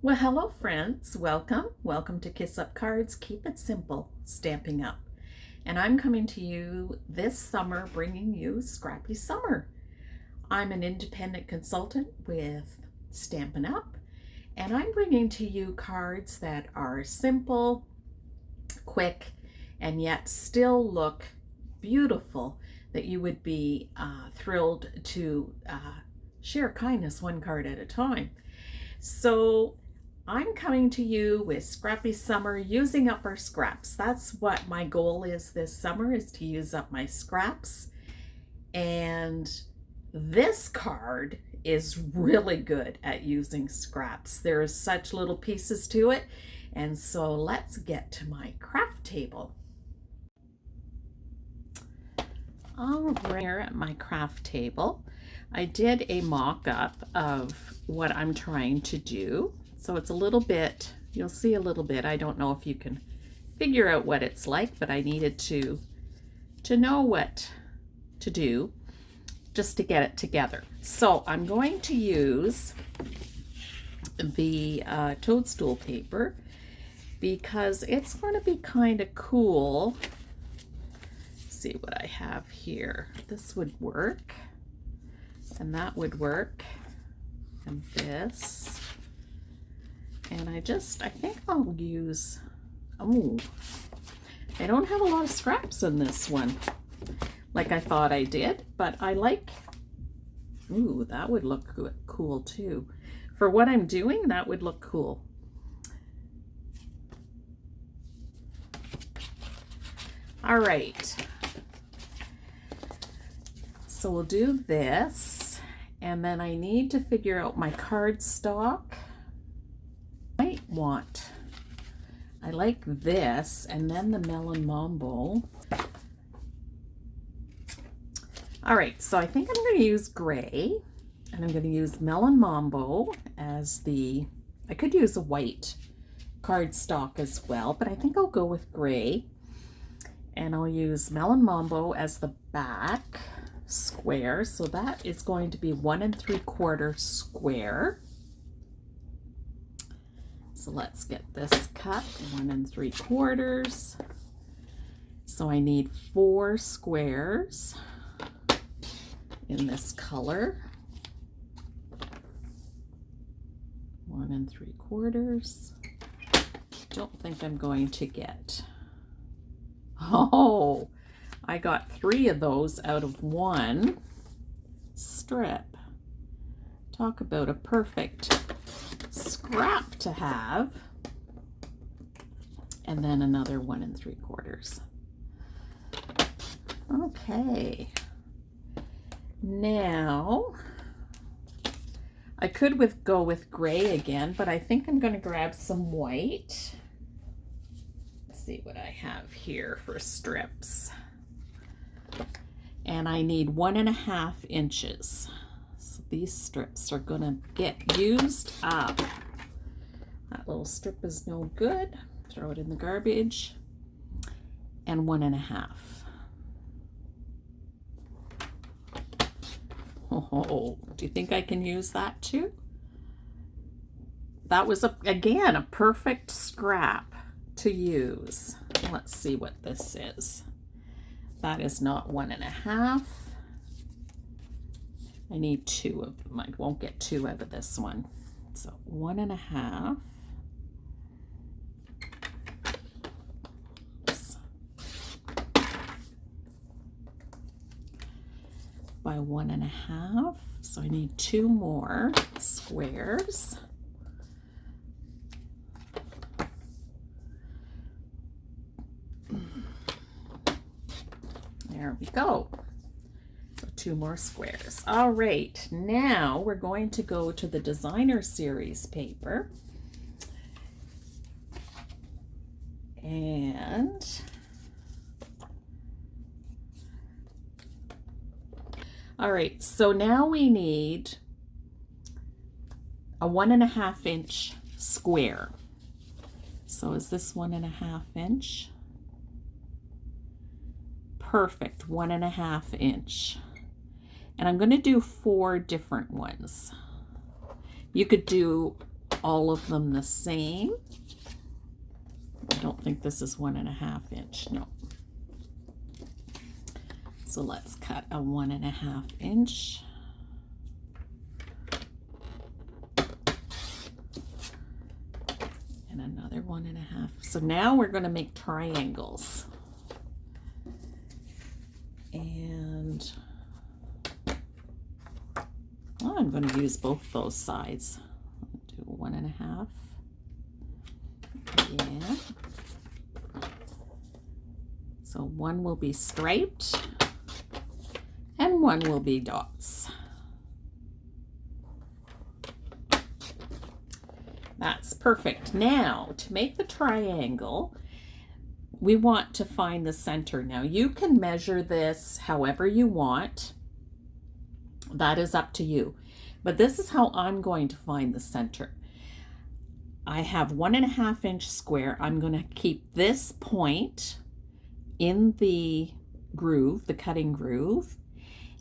Well, hello friends. Welcome to Kiss Up Cards. Keep it simple, Stamping Up. And I'm coming to you this summer bringing you Scrappy Summer. I'm an independent consultant with Stampin' Up, and I'm bringing to you cards that are simple, quick, and yet still look beautiful, that you would be thrilled to share kindness one card at a time. So I'm coming to you with Scrappy Summer, using up our scraps. That's what my goal is this summer, is to use up my scraps. And this card is really good at using scraps. There's such little pieces to it. And so let's get to my craft table. All right, here at my craft table, I did a mock-up of what I'm trying to do. So it's a little bit, you'll see a little bit. I don't know if you can figure out what it's like, but I needed to know what to do just to get it together. So I'm going to use the toadstool paper because it's going to be kind of cool. Let's see what I have here. This would work, and that would work, and this. And I think I'll use, I don't have a lot of scraps in this one like I thought I did, but I like, that would look cool too. For what I'm doing, that would look cool. All right, so we'll do this, and then I need to figure out my cardstock. I like this, and then the Melon Mambo. All right, so I think I'm going to use gray, and I'm going to use Melon Mambo as the, I could use a white cardstock as well, but I think I'll go with gray, and I'll use Melon Mambo as the back square. So that is going to be 1 3/4 square. So let's get this cut, 1 3/4. So I need 4 squares in this color. 1 3/4. Don't think I'm going to get, oh, I got 3 of those out of 1 strip. Talk about a perfect scrap to have. And then another 1 3/4. Okay, now I could go with gray again, but I think I'm going to grab some white. Let's see what I have here for strips. And I need 1 1/2 inches. So these strips are going to get used up. That little strip is no good. Throw it in the garbage. And 1 1/2. Oh, do you think I can use that too? That was, again, a perfect scrap to use. Let's see what this is. That is not 1 1/2. I need 2 of them. I won't get 2 out of this one. So 1 1/2. By 1 1/2. So I need 2 more squares. There we go. So 2 more squares. All right, now we're going to go to the designer series paper. And all right, so now we need a 1 1/2 inch square. So is this 1 1/2 inch? Perfect, 1 1/2 inch. And I'm going to do 4 different ones. You could do all of them the same. I don't think this is 1.5 inch, no. So let's cut a 1.5 inch. And another 1.5. So now we're going to make triangles. And well, I'm going to use both those sides. I'll do 1.5. Yeah. So one will be striped and one will be dots. That's perfect. Now, to make the triangle, we want to find the center. Now, you can measure this however you want. That is up to you. But this is how I'm going to find the center. I have 1.5 inch square. I'm going to keep this point in the groove, the cutting groove,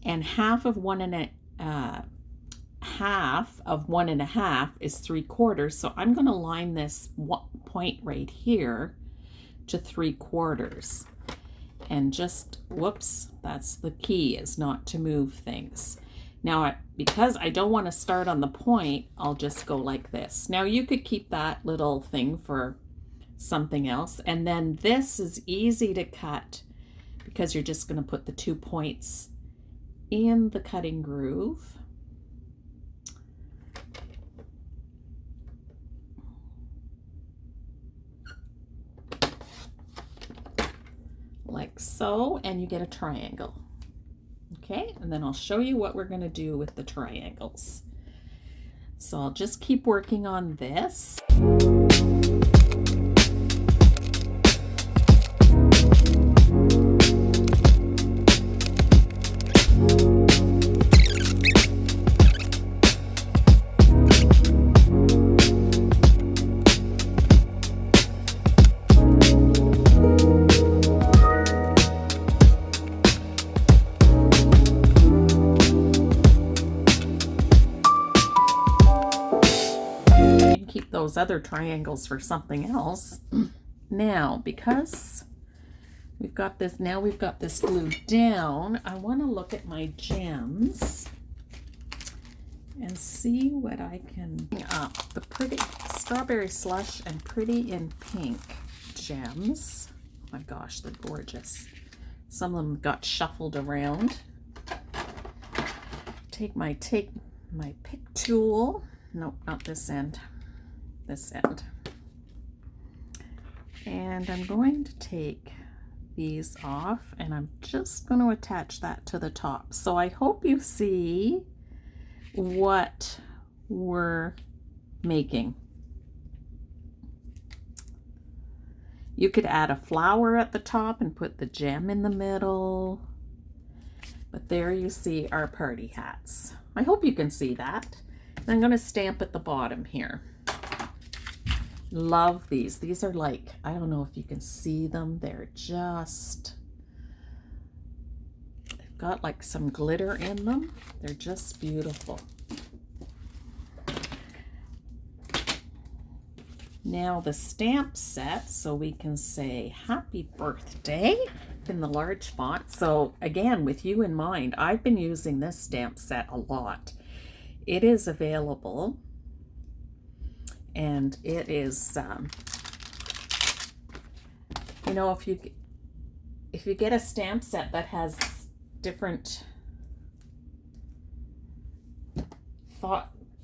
and half of 1.5 is 3/4. So I'm going to line this point right here to 3/4. And just, whoops, that's the key, is not to move things. Now, because I don't want to start on the point, I'll just go like this. Now, you could keep that little thing for something else. And then this is easy to cut because you're just going to put the 2 points in the cutting groove. Like so, and you get a triangle. Okay, and then I'll show you what we're going to do with the triangles. So I'll just keep working on this. Those other triangles for something else. Now, because we've got this glued down, I want to look at my gems and see what I can the pretty strawberry slush and pretty in pink gems. Oh my gosh, they're gorgeous. Some of them got shuffled around. Take my pick tool. Nope, not this end. This end. And I'm going to take these off and I'm just going to attach that to the top. So I hope you see what we're making. You could add a flower at the top and put the gem in the middle. But there you see our party hats. I hope you can see that. I'm going to stamp at the bottom here. Love these. These are like, I don't know if you can see them. They're just, they've got like some glitter in them. They're just beautiful. Now the stamp set, so we can say happy birthday in the large font. So again, with you in mind, I've been using this stamp set a lot. It is available. And it is, you know, if you get a stamp set that has different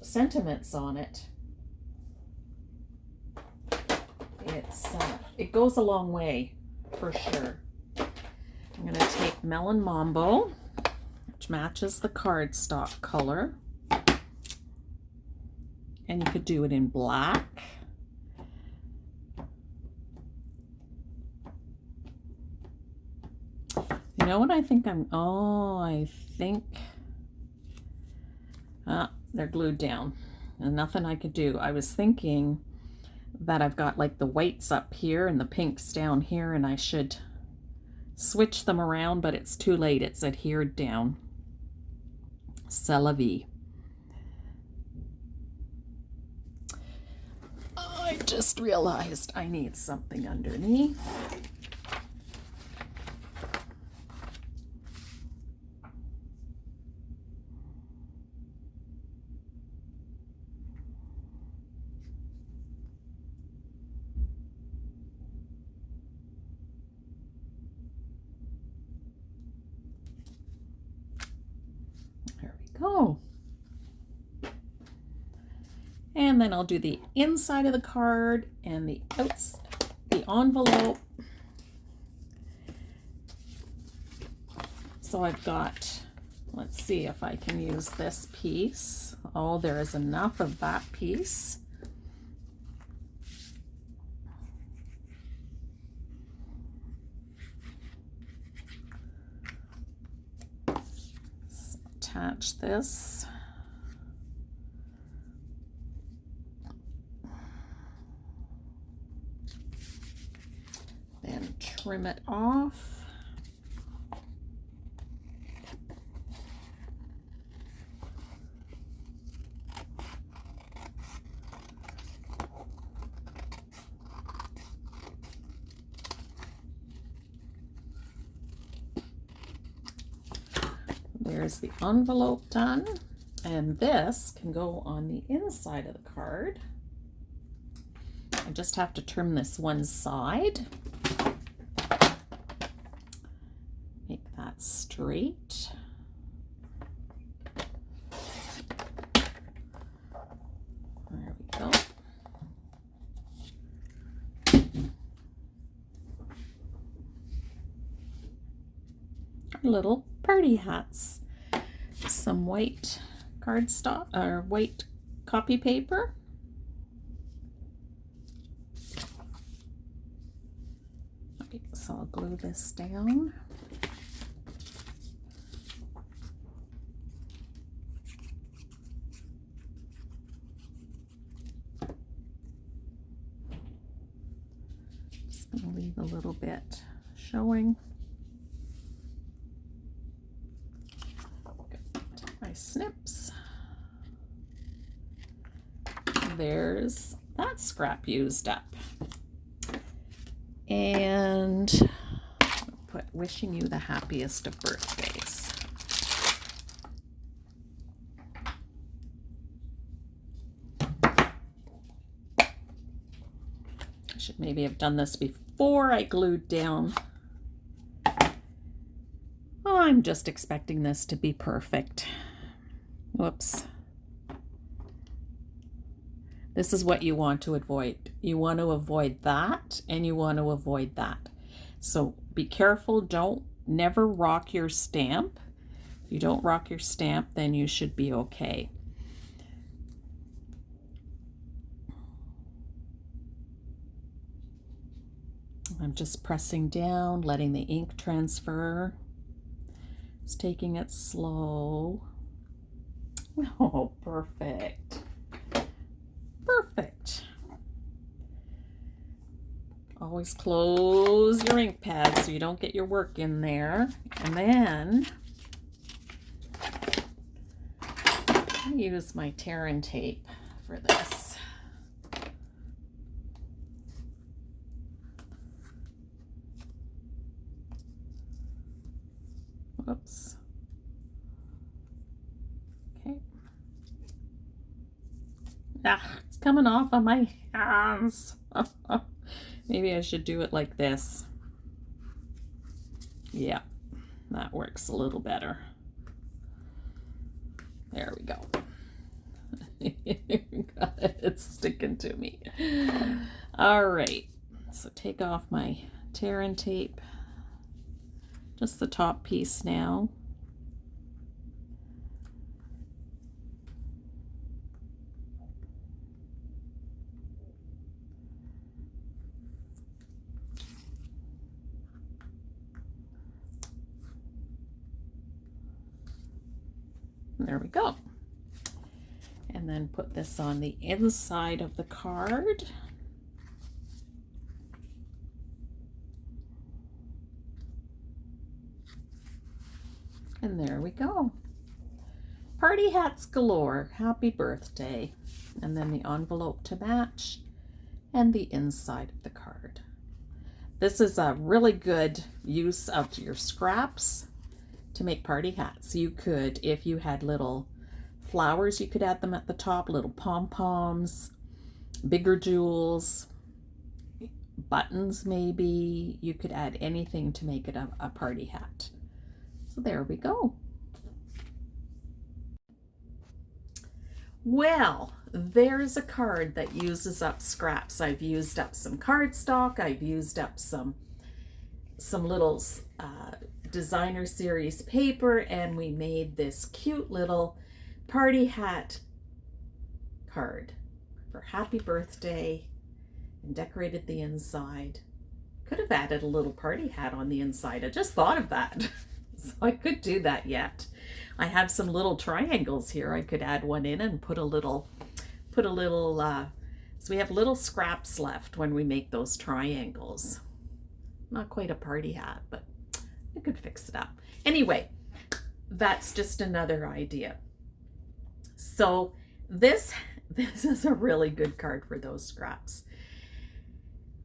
sentiments on it, it goes a long way for sure. I'm going to take Melon Mambo, which matches the cardstock color. And you could do it in black. You know what I think they're glued down. And nothing I could do. I was thinking that I've got like the whites up here and the pinks down here, and I should switch them around, but it's too late. It's adhered down. C'est la vie. I just realized I need something underneath. There we go. And then I'll do the inside of the card and the envelope. So I've got, let's see if I can use this piece. Oh, there is enough of that piece. Let's attach this. Then trim it off. There's the envelope done, and this can go on the inside of the card. I just have to trim this one side. Make that straight. There we go. Our little party hats. Some white cardstock or white copy paper. Okay, so I'll glue this down. Just going to leave a little bit showing. My snips. There's that scrap used up. And I'll put wishing you the happiest of birthdays. I should maybe have done this before I glued down. I'm just expecting this to be perfect. Whoops. This is what you want to avoid. You want to avoid that, and you want to avoid that. So be careful. Never rock your stamp. If you don't rock your stamp, then you should be okay. I'm just pressing down, letting the ink transfer. Just taking it slow. Oh, perfect. Perfect. Always close your ink pad so you don't get your work in there. And then I use my tear and tape for this. Whoops. Okay. Ah, it's coming off of my hands. Maybe I should do it like this. Yeah, that works a little better. There we go. It's sticking to me. All right, so take off my tear and tape. Just the top piece now. There we go. And then put this on the inside of the card. And there we go. Party hats galore. Happy birthday. And then the envelope to match. and the inside of the card. This is a really good use of your scraps to make party hats. You could, if you had little flowers, you could add them at the top, little pom-poms, bigger jewels, buttons maybe. You could add anything to make it a party hat. So there we go. Well, there's a card that uses up scraps. I've used up some cardstock. I've used up some little designer series paper, and we made this cute little party hat card for happy birthday and decorated the inside. Could have added a little party hat on the inside. I just thought of that. So I could do that yet. I have some little triangles here. I could add one in and put a little, so we have little scraps left when we make those triangles. Not quite a party hat, but I could fix it up. Anyway, that's just another idea. So this is a really good card for those scraps.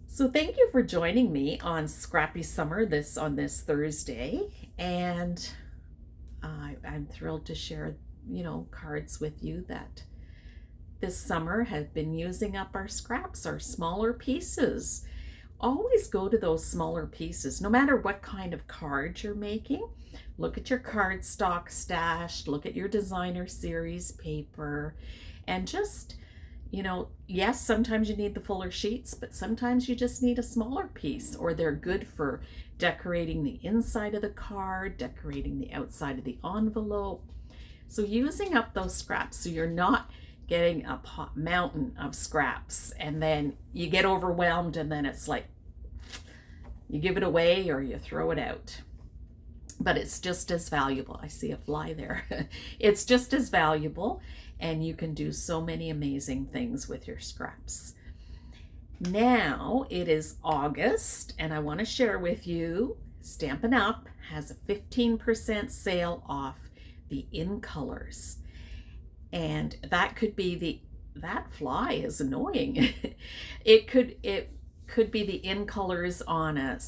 So thank you for joining me on Scrappy Summer on this Thursday, and I'm thrilled to share, cards with you that this summer have been using up our scraps, our smaller pieces. Always go to those smaller pieces, no matter what kind of card you're making. Look at your cardstock stash, look at your designer series paper, and just, yes, sometimes you need the fuller sheets, but sometimes you just need a smaller piece, or they're good for decorating the inside of the card, decorating the outside of the envelope. So using up those scraps so you're not getting a mountain of scraps and then you get overwhelmed and then it's like you give it away or you throw it out. But it's just as valuable. I see a fly there. It's just as valuable, and you can do so many amazing things with your scraps. Now it is August, and I want to share with you, Stampin' Up! Has a 15% sale off the in colors. And that could be that fly is annoying. It could be the in colors on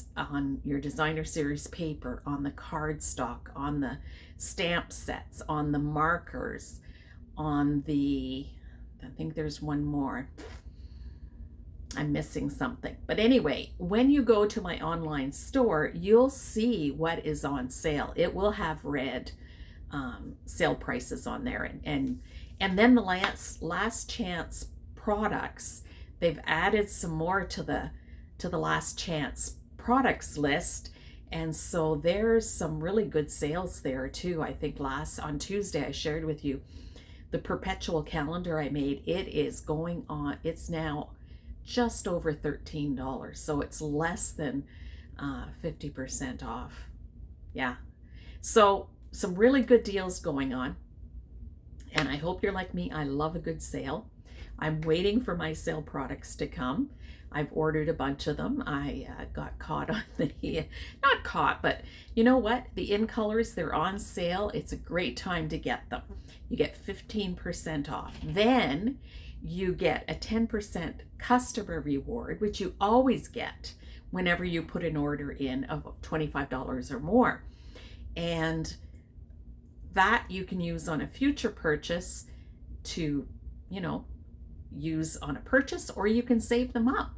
your designer series paper, on the cardstock, on the stamp sets, on the markers, on the, I think there's one more. I'm missing something. But anyway, when you go to my online store, you'll see what is on sale. It will have red sale prices on there, and then the last chance products, they've added some more to the last chance products list, and so there's some really good sales there too. I think on Tuesday I shared with you the perpetual calendar I made. It is going on, it's now just over $13, so it's less than 50% off. Yeah, so some really good deals going on, and I hope you're like me. I love a good sale. I'm waiting for my sale products to come. I've ordered a bunch of them. I got caught on not caught, but you know what? The in colors, they're on sale. It's a great time to get them. You get 15% off. Then you get a 10% customer reward, which you always get whenever you put an order in of $25 or more. And that you can use on a future purchase to, use on a purchase, or you can save them up.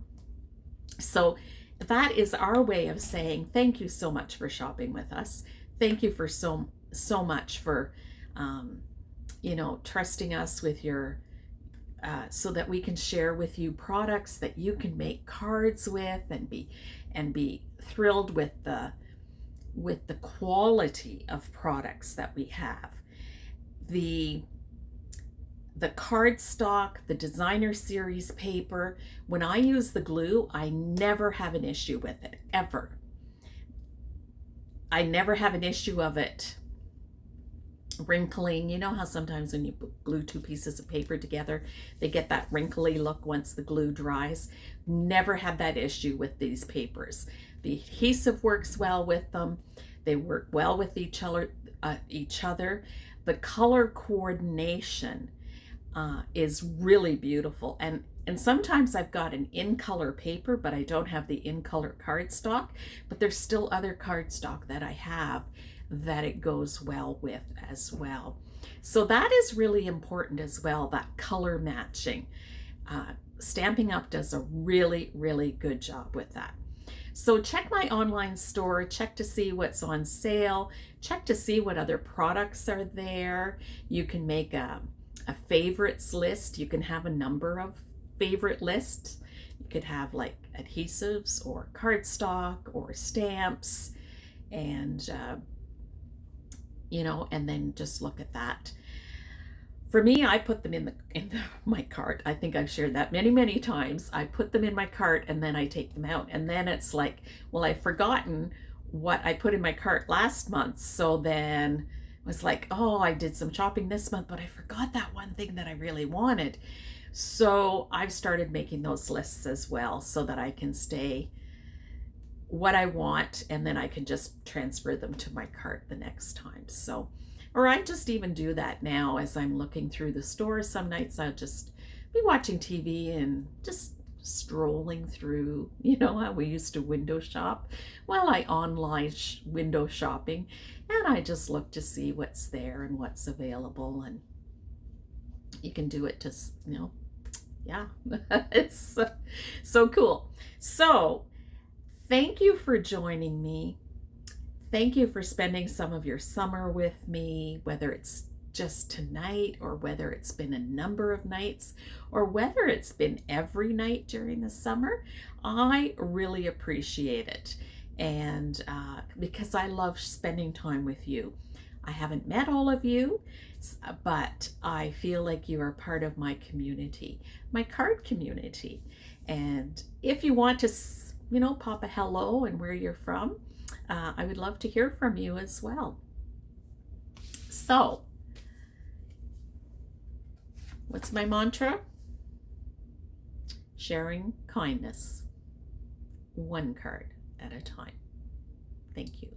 So that is our way of saying thank you so much for shopping with us. Thank you for so much for trusting us with your so that we can share with you products that you can make cards with and be thrilled with the quality of products that we have. The cardstock, the designer series paper, when I use the glue, I never have an issue with it, ever. I never have an issue of it wrinkling. You know how sometimes when you glue two pieces of paper together, they get that wrinkly look once the glue dries? Never had that issue with these papers. The adhesive works well with them. They work well with each other. The color coordination is really beautiful. And sometimes I've got an in-color paper, but I don't have the in-color cardstock. But there's still other cardstock that I have that it goes well with as well. So that is really important as well, that color matching. Stampin' Up! Does a really, really good job with that. So check my online store, check to see what's on sale, check to see what other products are there. You can make a favorites list. You can have a number of favorite lists. You could have like adhesives or cardstock or stamps, and you know, and then just look at that. For me, I put them in my cart. I think I've shared that many times. I put them in my cart and then I take them out. And then it's like, well, I've forgotten what I put in my cart last month. So then it was like, oh, I did some shopping this month, but I forgot that one thing that I really wanted. So I've started making those lists as well so that I can stay what I want, and then I can just transfer them to my cart the next time. So, or I just even do that now as I'm looking through the store. Some nights I'll just be watching TV and just strolling through, you know how we used to window shop? Well, I online window shopping, and I just look to see what's there and what's available, and you can do it just, you know, yeah, it's so cool. So thank you for joining me. Thank you for spending some of your summer with me, whether it's just tonight or whether it's been a number of nights or whether it's been every night during the summer. I really appreciate it, and because I love spending time with you. I haven't met all of you, but I feel like you are part of my community, my card community. And if you want to, you know, pop a hello and where you're from, I would love to hear from you as well. So, what's my mantra? Sharing kindness, one card at a time. Thank you.